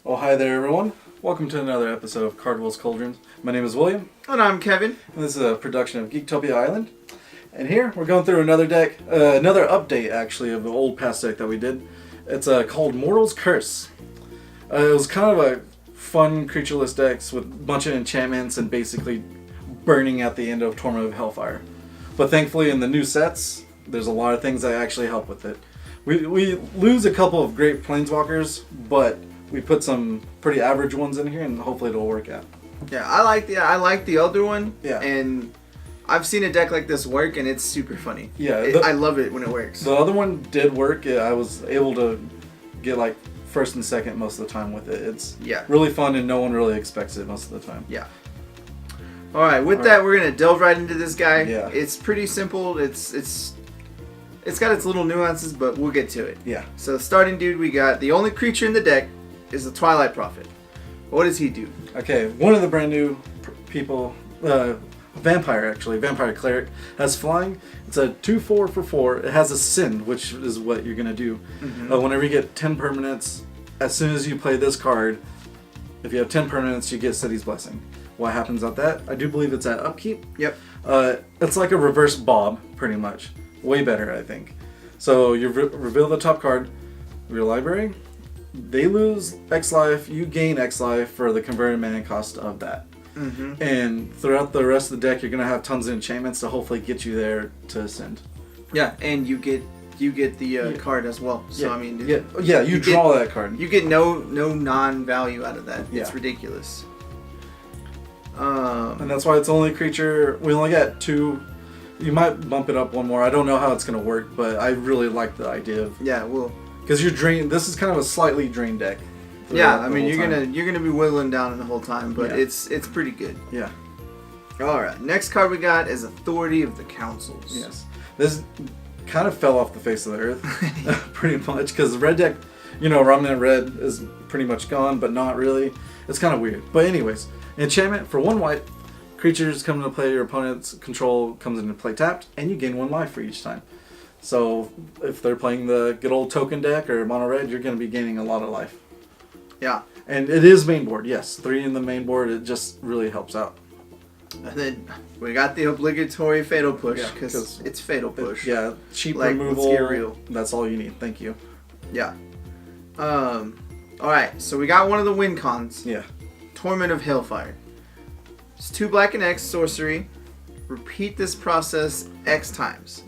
Oh, hi there, everyone. Welcome to another episode of Cardwell's Cauldron. My name is William. And I'm Kevin. And this is a production of Geektopia Island. And here, we're going through another deck, another update, actually, of the old past deck that we did. It's called Mortal's Curse. It was kind of a fun, creatureless decks with a bunch of enchantments and basically burning at the end of Torment of Hailfire. But thankfully, in the new sets, there's a lot of things that actually help with it. We lose a couple of great planeswalkers, but we put some pretty average ones in here, and hopefully it'll work out. Yeah, I like the other one. Yeah. And I've seen a deck like this work, and it's super funny. Yeah. I love it when it works. The other one did work. I was able to get like first and second most of the time with it. It's really fun, and no one really expects it most of the time. Yeah. All right. With that, we're gonna delve right into this guy. Yeah. It's pretty simple. It's got its little nuances, but we'll get to it. Yeah. So starting dude, we got the only creature in the deck is the Twilight Prophet. What does he do? Okay, one of the brand new people, Vampire actually, Vampire Cleric, has flying. It's a 2/4 for 4. It has a Sin, which is what you're going to do. Mm-hmm. Whenever you get 10 permanents, as soon as you play this card, if you have 10 permanents, you get City's Blessing. What happens at that? I do believe it's at upkeep. Yep. It's like a reverse Bob, pretty much. Way better, I think. So you reveal the top card of your library. They lose X life, you gain X life for the converted mana cost of that. Mm-hmm. And throughout the rest of the deck, you're going to have tons of enchantments to hopefully get you there to ascend. Yeah, and you get the card as well. So I mean, you draw that card. You get no non-value out of that. It's ridiculous. And that's why it's only a creature. We only got 2. You might bump it up one more. I don't know how it's going to work, but I really like the idea of because you're drained. This is kind of a slightly drained deck. Yeah, I mean you're gonna be wiggling down in the whole time, but it's pretty good. Yeah. All right. Next card we got is Authority of the Consuls. Yes. This kind of fell off the face of the earth, pretty much, because the red deck, Remnant Red is pretty much gone, but not really. It's kind of weird. But anyways, enchantment for 1 white. Creatures come into play. Your opponent's control comes into play tapped, and you gain 1 life for each time. So if they're playing the good old token deck or mono red, you're going to be gaining a lot of life. Yeah. And it is main board, yes. 3 in the main board, it just really helps out. And then we got the obligatory Fatal Push, because it's Fatal Push. Cheap removal. Let's get real. That's all you need. Thank you. Yeah. Alright, so we got one of the win cons. Yeah. Torment of Hailfire. It's 2 black and X sorcery. Repeat this process X times.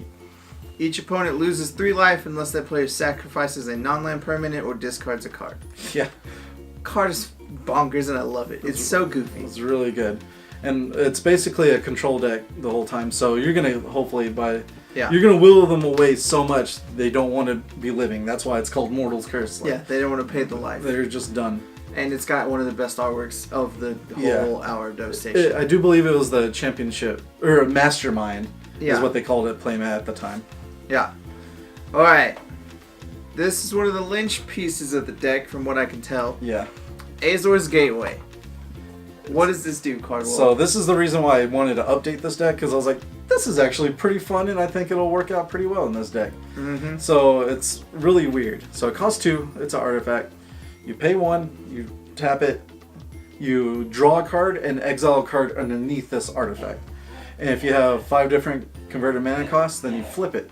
Each opponent loses 3 life unless that player sacrifices a non-land permanent or discards a card. Yeah. Card is bonkers and I love it. It's so goofy. It's really good. And it's basically a control deck the whole time, so you're going to hopefully you're going to will them away so much they don't want to be living. That's why it's called Mortal's Curse. They don't want to pay the life. They're just done. And it's got one of the best artworks of the whole Hour of Devastation. I do believe it was the championship, or mastermind, is what they called it, playmat at the time. Yeah. Alright. This is one of the lynch pieces of the deck from what I can tell. Yeah. Azor's Gateway. What does this do, Cardwell? So this is the reason why I wanted to update this deck, because I was like, this is actually pretty fun, and I think it'll work out pretty well in this deck. Mm-hmm. So it's really weird. So it costs 2. It's an artifact. You pay 1. You tap it. You draw a card and exile a card underneath this artifact. And if you have 5 different converted mana costs, then you flip it.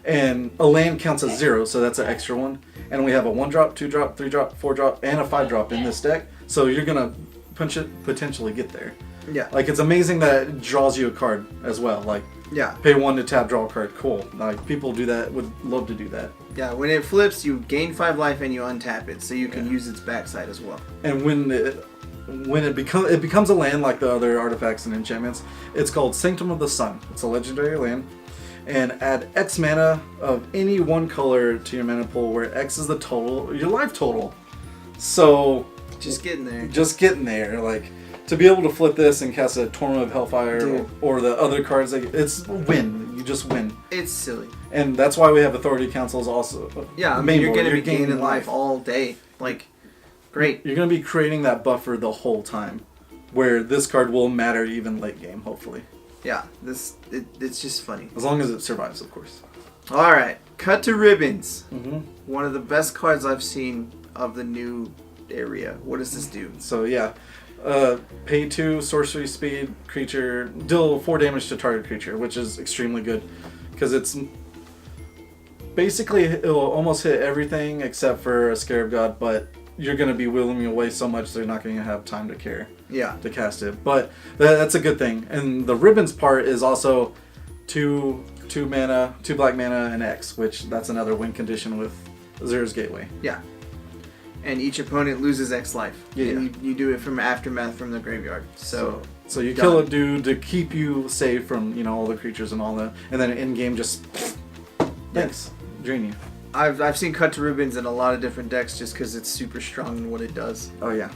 And a land counts as 0, so that's an extra one. And we have a 1-drop, 2-drop, 3-drop, 4-drop, and a 5-drop in this deck. So you're going to potentially get there. Yeah. Like, it's amazing that it draws you a card as well. Like, pay 1 to tap, draw a card. Cool. Like, people do that, would love to do that. Yeah, when it flips, you gain 5 life and you untap it, so you can use its backside as well. And when it becomes a land like the other artifacts and enchantments, it's called Sanctum of the Sun. It's a legendary land. And add X mana of any 1 color to your mana pool, where X is the total, your life total. So just getting there. Like, to be able to flip this and cast a Torment of Hailfire or the other cards, like, it's win. You just win. It's silly. And that's why we have Authority Councils also. Yeah, I mean, you're going to be gaining life all day. Like, great. You're going to be creating that buffer the whole time, where this card will matter even late game, hopefully. Yeah, it's just funny. As long as it survives, of course. Alright, Cut to Ribbons. Mm-hmm. One of the best cards I've seen of the new area. What does this do? So yeah, pay 2 sorcery speed creature, deal 4 damage to target creature, which is extremely good because it's basically it'll almost hit everything except for a Scarab God, but you're going to be wheeling away so much they're not going to have time to care. Yeah. To cast it, but that's a good thing. And the ribbons part is also 2 mana, 2 black mana, and X, which that's another win condition with Azur's Gateway. Yeah. And each opponent loses X life. Yeah. And you do it from Aftermath from the graveyard. So you kill a dude to keep you safe from all the creatures and all that, and then in game just thanks, drain you. I've seen cut to ribbons in a lot of different decks just because it's super strong in what it does. Oh yeah.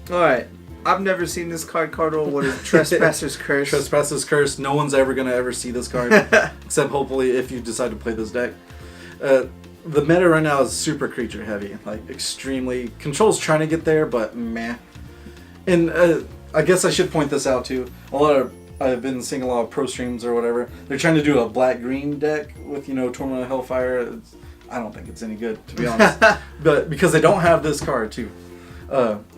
All right. I've never seen this card, Cardwell. What is Trespasser's Curse? Trespasser's Curse. No one's ever going to ever see this card, except hopefully if you decide to play this deck. The meta right now is super creature heavy, like extremely. Control's trying to get there, but meh. And I guess I should point this out too. I've been seeing a lot of pro streams or whatever. They're trying to do a black-green deck with Torment of Hailfire. I don't think it's any good, to be honest. But because they don't have this card too.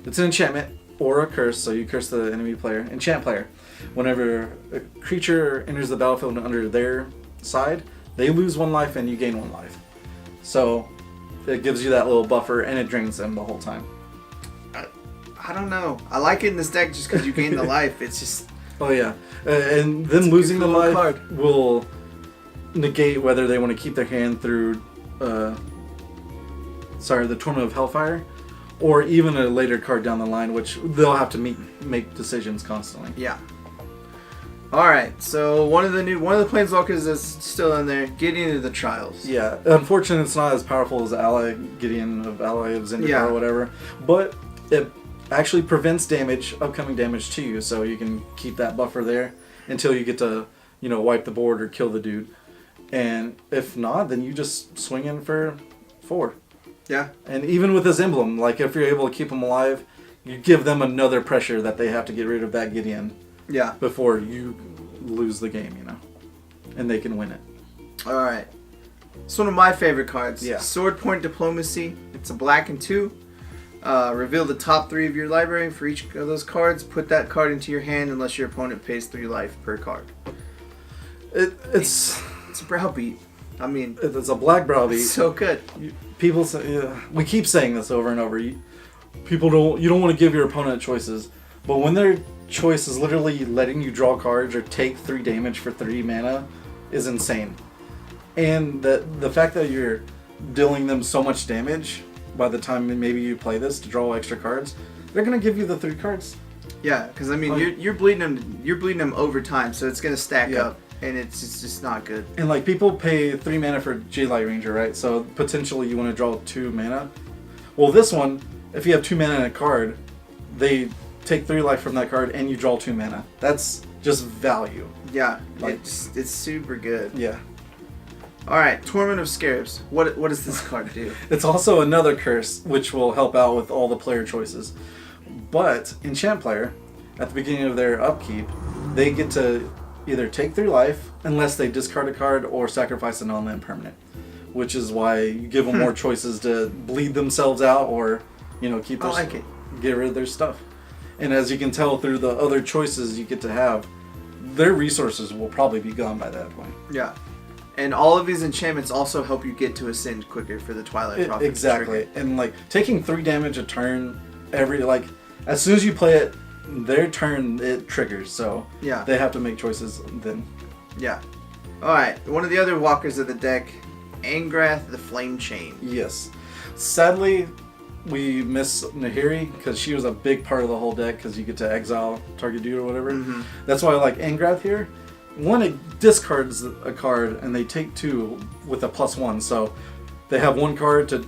It's an enchantment or a curse, so you curse the enemy player. Enchant player. Whenever a creature enters the battlefield under their side, they lose 1 life and you gain 1 life. So it gives you that little buffer and it drains them the whole time. I don't know. I like it in this deck just because you gain the life. It's just... Oh yeah. And then losing the life will negate whether they want to keep their hand through the Torment of Hailfire, or even a later card down the line, which they'll have to make decisions constantly. Yeah. All right. So one of the planeswalkers that's still in there, Gideon of the Trials. Yeah. Unfortunately, it's not as powerful as Gideon of Ally of Zendikar or whatever, but it actually prevents upcoming damage to you, so you can keep that buffer there until you get to wipe the board or kill the dude. And if not, then you just swing in for 4. Yeah. And even with this emblem, like if you're able to keep them alive, you give them another pressure that they have to get rid of that Gideon. Yeah. Before you lose the game, and they can win it. All right. It's one of my favorite cards. Yeah. Sword Point Diplomacy. It's a black and 2. Reveal the top 3 of your library for each of those cards. Put that card into your hand unless your opponent pays 3 life per card. It's a browbeat. I mean, it's a black browbeat. So good. People say, we keep saying this over and over. You don't want to give your opponent choices, but when their choice is literally letting you draw cards or take 3 damage for 3 mana, is insane. And the fact that you're dealing them so much damage by the time maybe you play this to draw extra cards, they're gonna give you the 3 cards. Yeah, because I mean you're bleeding them. You're bleeding them over time, so it's gonna stack up. And it's just not good. And like people pay 3 mana for J-Light Ranger, right? So potentially you want to draw 2 mana. Well, this one, if you have 2 mana in a card, they take 3 life from that card and you draw 2 mana. That's just value. Yeah, it's super good. Yeah. All right, Torment of Scarabs. What does this card do? It's also another curse, which will help out with all the player choices. But enchant player, at the beginning of their upkeep, they get to either take 3 life unless they discard a card or sacrifice a non-land permanent, which is why you give them more choices to bleed themselves out or keep their get rid of their stuff. And as you can tell through the other choices you get to have, their resources will probably be gone by that point. Yeah. And all of these enchantments also help you get to Ascend quicker for the Twilight Prophet. Exactly. And taking 3 damage a turn as soon as you play it, their turn it triggers, so yeah, they have to make choices then. Yeah. Alright, one of the other walkers of the deck, Angrath the Flame Chain. Yes. Sadly, we miss Nahiri because she was a big part of the whole deck because you get to exile target dude or whatever. Mm-hmm. That's why I like Angrath here. 1, it discards a card and they take 2 with a +1, so they have 1 card to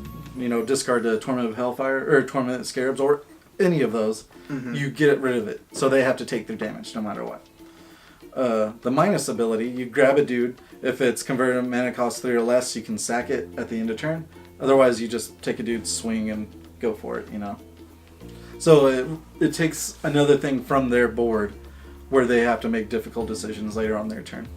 discard the Torment of Hailfire or Torment of Scarabs or any of those. Mm-hmm. You get rid of it, so they have to take their damage no matter what. The minus ability, you grab a dude. If it's converted mana cost 3 or less, you can sack it at the end of turn. Otherwise, you just take a dude, swing, and go for it, So it takes another thing from their board where they have to make difficult decisions later on their turn.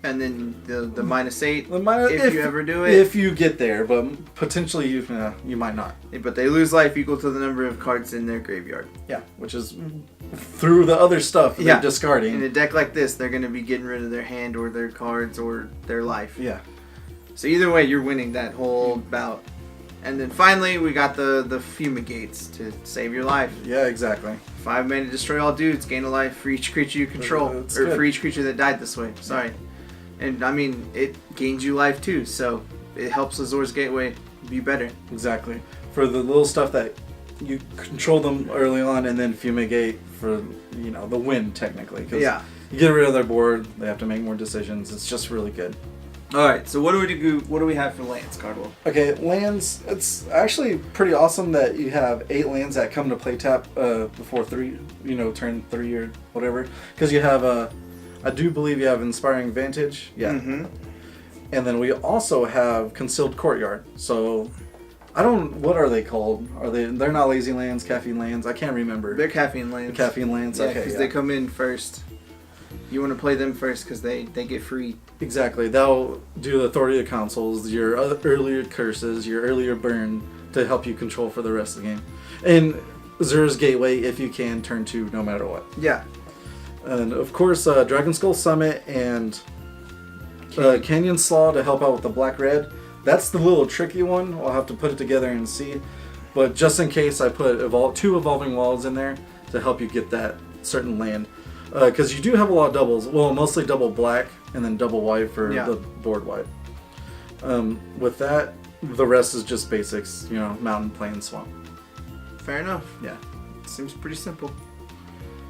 And then the -8 if you ever do it. If you get there, but potentially you might not. But they lose life equal to the number of cards in their graveyard. Yeah, which is through the other stuff they're discarding. In a deck like this, they're going to be getting rid of their hand or their cards or their life. Yeah. So either way, you're winning that whole bout. And then finally, we got the Fumigates to save your life. Yeah, exactly. 5 mana, destroy all dudes, gain a life for each creature you control. For each creature that died this way. Sorry. And I mean, it gains you life too, so it helps Azor's Gateway be better. Exactly. For the little stuff that you control them early on and then Fumigate for, the win technically. Cause you get rid of their board, they have to make more decisions. It's just really good. Alright, so what do we do? What do we have for lands, Cardwell? Okay, lands, it's actually pretty awesome that you have 8 lands that come to play tap before turn 3 or whatever. Because you have I do believe you have Inspiring Vantage. Yeah. Mm-hmm. And then we also have Concealed Courtyard. So, what are they called? They're not lazy lands, caffeine lands? I can't remember. They're caffeine lands. Caffeine lands, yeah, okay. Because they come in first. You want to play them first because they get free. Exactly. They'll do the Authority of Consuls, your earlier curses, your earlier burn to help you control for the rest of the game. And Azor's Gateway, if you can, turn 2 no matter what. Yeah. And of course, Dragonskull Summit and Canyon Slough to help out with the black-red. That's the little tricky one. I'll have to put it together and see. But just in case, I put 2 Evolving Walls in there to help you get that certain land. Because you do have a lot of doubles. Well, mostly double black and then double white for the board white. With that, the rest is just basics. Mountain, plain, swamp. Fair enough. Yeah. Seems pretty simple.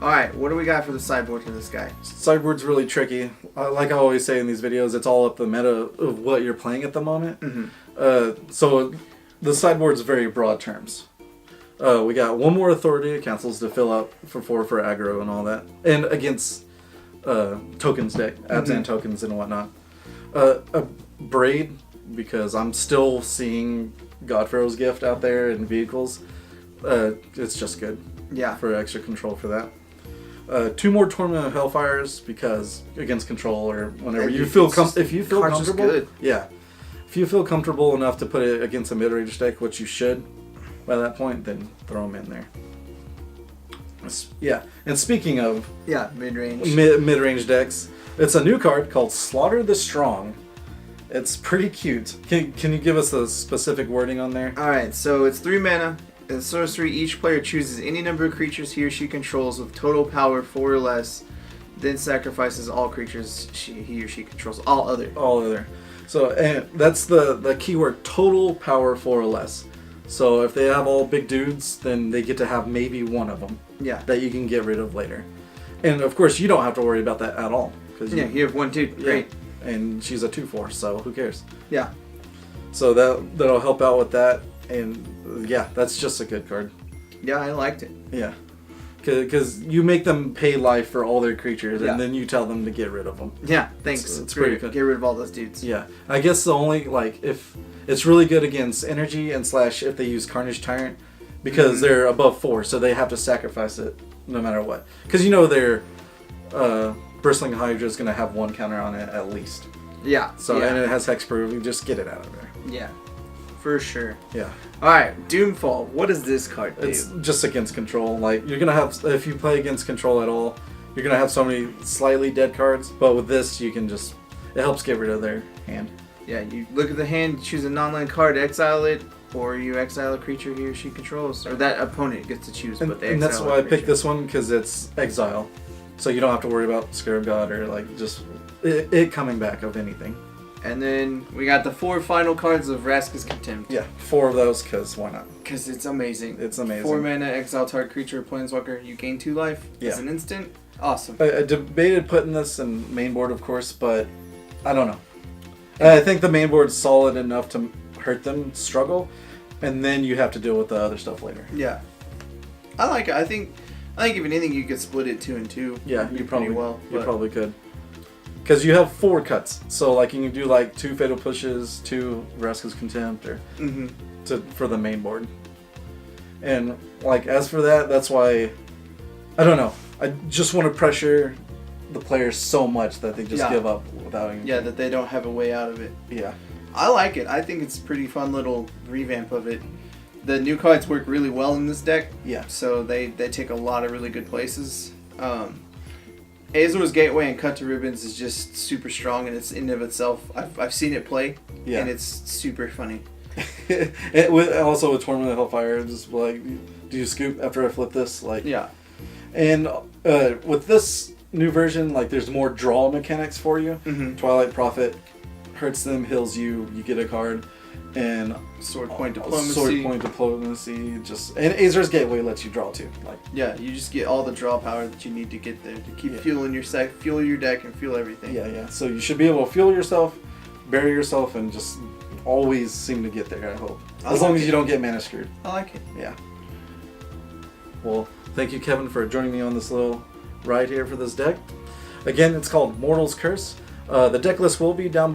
Alright, what do we got for the sideboard for this guy? Sideboard's really tricky. Like I always say in these videos, it's all up the meta of what you're playing at the moment. Mm-hmm. So the sideboard's very broad terms. We got 1 more Authority of Councils to fill up for 4 for aggro and all that. And against tokens deck, Abzan tokens and whatnot. A Braid, because I'm still seeing Godpharaoh's Gift out there in vehicles. It's just good. Yeah. For extra control for that. 2 more Torment of Hailfires because against control or whenever you feel if you feel comfortable. Good. Yeah. If you feel comfortable enough to put it against a mid-range deck, which you should by that point, then throw them in there. Yeah. And speaking of mid-range decks, it's a new card called Slaughter the Strong. It's pretty cute. Can you give us the specific wording on there? All right. So it's 3 mana. As sorcery, each player chooses any number of creatures he or she controls with total power 4 or less, then sacrifices all creatures he or she controls. All other. So and that's the keyword, total power 4 or less. So if they have all big dudes, then they get to have maybe one of them. Yeah. That you can get rid of later. And of course, you don't have to worry about that at all. You have 1 dude. Great. And she's a 2/4, so who cares? Yeah. So that'll help out with that. And yeah, that's just a good card. Yeah, I liked it. Yeah. Because you make them pay life for all their creatures, and then you tell them to get rid of them. Yeah, thanks. It's pretty good. Get rid of all those dudes. Yeah. I guess the only, if it's really good against energy and / if they use Carnage Tyrant, because they're above 4, so they have to sacrifice it no matter what. Because their Bristling Hydra is going to have 1 counter on it at least. Yeah. So and it has Hexproof. You just get it out of there. Yeah. For sure. Yeah. Alright, Doomfall. What does this card do? It's just against control. You're going to have, if you play against control at all, you're going to have so many slightly dead cards. But with this, you can just, it helps get rid of their hand. Yeah, you look at the hand, choose a non-land card, exile it, or you exile a creature he or she controls. Or that opponent gets to choose, but they exile. And that's why I picked this one, because it's exile. So you don't have to worry about Scarab God or just it coming back of anything. And then we got the 4 final cards of Vraska's Contempt. Yeah, 4 of those, because why not? Because it's amazing. It's amazing. 4 mana, exile target creature or planeswalker. You gain 2 life as an instant. Awesome. I debated putting this in main board, of course, but I don't know. I think the main board's solid enough to hurt them struggle, and then you have to deal with the other stuff later. Yeah. I like it. I think if anything, you could split it 2 and 2. Yeah, you probably could. Because you have 4 cuts, so you can do 2 Fatal Pushes, 2 Vraska's Contempt, or for the main board. And as for that, that's why I don't know. I just want to pressure the players so much that they just Yeah. give up without anything. Yeah, that they don't have a way out of it. Yeah. I like it. I think it's a pretty fun little revamp of it. The new cards work really well in this deck. Yeah. So they take a lot of really good places. Azor's Gateway and Cut to Ribbons is just super strong in its in of itself. I've seen it play, and it's super funny. Also with Torment of Hailfire, just like, do you scoop after I flip this? Like, Yeah. And with this new version, like, there's more draw mechanics for you. Mm-hmm. Twilight Prophet hurts them, heals you, you get a card, and Sword Point Diplomacy. Sword Point Diplomacy, and Azor's Gateway lets you draw too. Like, Yeah, you just get all the draw power that you need to get there to keep fueling your fuel your deck, and fuel everything. yeah. So you should be able to fuel yourself, bury yourself, and just always seem to get there, I hope. As long as you don't get mana screwed. I like it. Yeah. Well, thank you, Kevin, for joining me on this little ride here for this deck. Again, it's called Mortal's Curse. The deck list will be down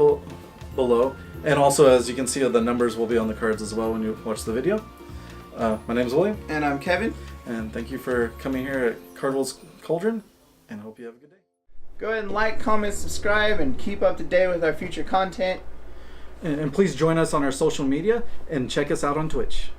below. And also, as you can see, the numbers will be on the cards as well when you watch the video. My name is William. And I'm Kevin. And thank you for coming here at Cardwell's Cauldron. And I hope you have a good day. Go ahead and like, comment, subscribe, and keep up to date with our future content. And please join us on our social media and check us out on Twitch.